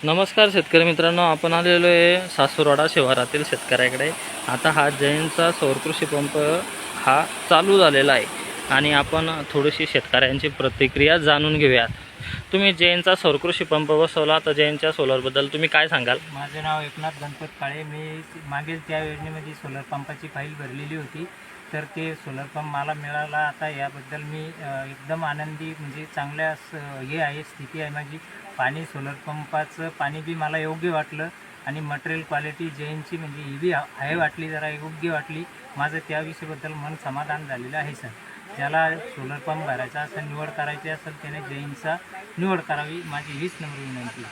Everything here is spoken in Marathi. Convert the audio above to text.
नमस्कार शेतकरी मित्रांनो, आपण आलेलो आहे सासूरवाडा शिवारातील शेतकऱ्याकडे। आता हा जैनचा सौर कृषी पंप हा चालू झालेला आहे आणि आपण थोडीशी शेतकऱ्यांची प्रतिक्रिया जाणून घेऊयात। तुम्ही जैनचा सौर कृषी पंप बसवला, तर जैनच्या सोलरबद्दल तुम्ही काय सांगाल? माझे नाव एकनाथ गणपत काळे। मी मागील त्या योजनेमध्ये सोलर पंपाची फाईल भरलेली होती, तर ते सोलर पंप मला मिळाला। आता याबद्दल मी एकदम आनंदी, म्हणजे चांगल्या हे आहे, स्थिती आहे माझी। पाणी सोलर पंपाचं पाणी बी मला योग्य वाटलं आणि मटेरियल क्वालिटी जैनची म्हणजे ही बी आहे वाटली, जरा योग्य वाटली। माझं त्या विषयाबद्दल मन समाधान झालेलं आहे सर। ज्याला सोलर पंप भरायचा असेल, निवड करायची असेल, त्याने जैनचा निवड करावी, माझी हीच नम्र विनंती।